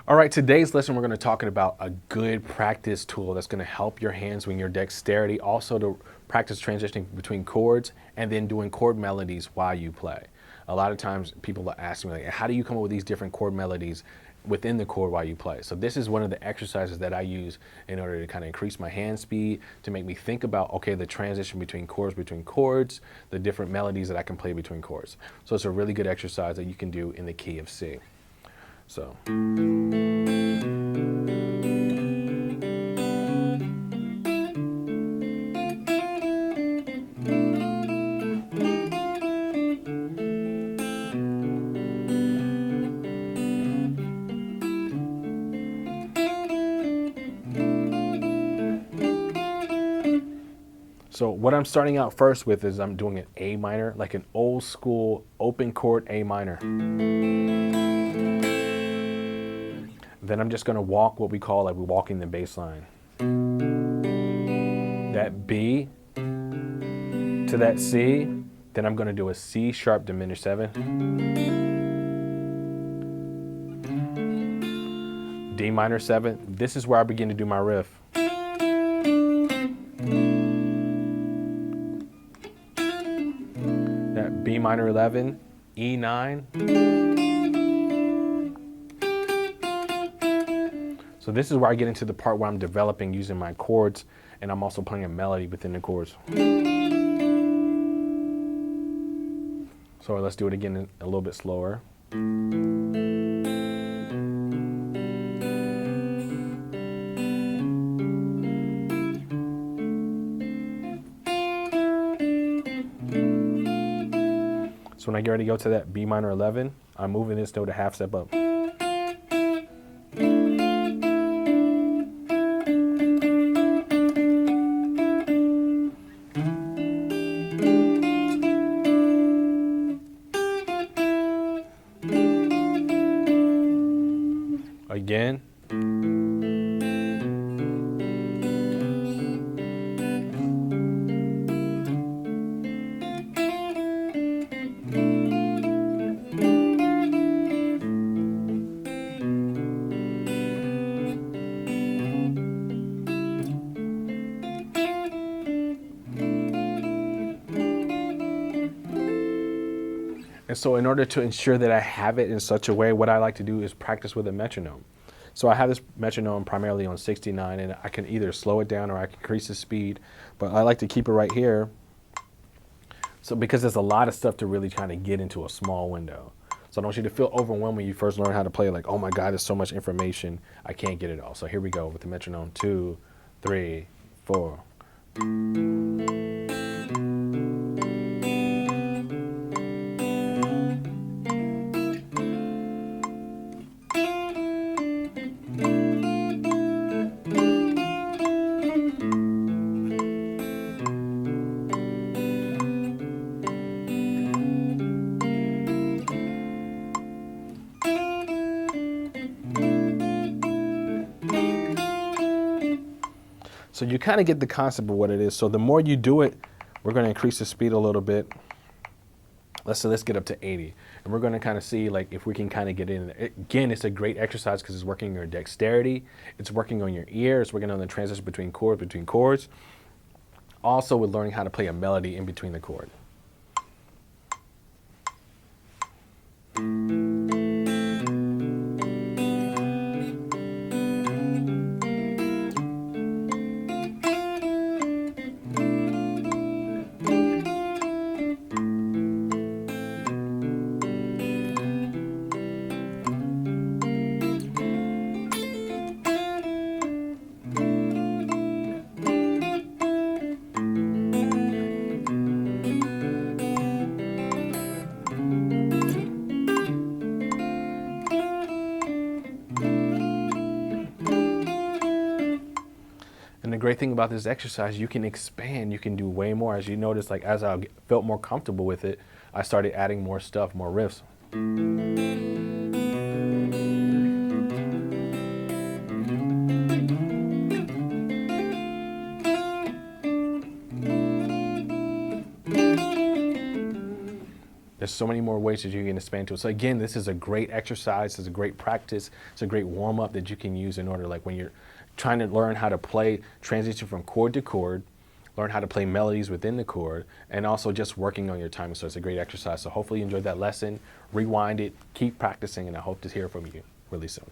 All right, today's lesson we're going to talk about a good practice tool that's going to help your hands with your dexterity, also to practice transitioning between chords and then doing chord melodies while you play. A lot of times people are asking me, like, how do you come up with these different chord melodies within the chord while you play? So this is one of the exercises that I use in order to kind of increase my hand speed, to make me think about, okay, the transition between chords, the different melodies that I can play between chords. So it's a really good exercise that you can do in the key of C. So. So what I'm starting out first with is I'm doing an A minor, like an old school open chord A minor. Then I'm just going to walk what we call, like, we're walking the bass line. That B to that C, then I'm going to do a C sharp diminished 7. D minor 7. This is where I begin to do my riff. That B minor 11, E9. So this is where I get into the part where I'm developing using my chords, and I'm also playing a melody within the chords. So let's do it again a little bit slower. So when I get ready to go to that B minor 11, I'm moving this note a half step up. Again. And so in order to ensure that I have it in such a way, what I like to do is practice with a metronome. So I have this metronome primarily on 69, and I can either slow it down or I can increase the speed, but I like to keep it right here. So because there's a lot of stuff to really kind of get into a small window. So I don't want you to feel overwhelmed when you first learn how to play, like, oh my God, there's so much information, I can't get it all. So here we go with the metronome, 2, 3, 4. So you kind of get the concept of what it is. So the more you do it, we're going to increase the speed a little bit. Let's get up to 80. And we're going to kind of see, like, if we can kind of get in there. Again, it's a great exercise because it's working on your dexterity. It's working on your ear. It's working on the transition between chords. Also, with learning how to play a melody in between the chord. And the great thing about this exercise, you can expand, you can do way more. As you notice, like, as I felt more comfortable with it, I started adding more stuff, more riffs. There's so many more ways that you can expand to it. So again, this is a great exercise. It's a great practice. It's a great warm up that you can use in order, like when you're trying to learn how to play, transition from chord to chord, learn how to play melodies within the chord, and also just working on your timing. So it's a great exercise. So hopefully you enjoyed that lesson. Rewind it, keep practicing, and I hope to hear from you really soon.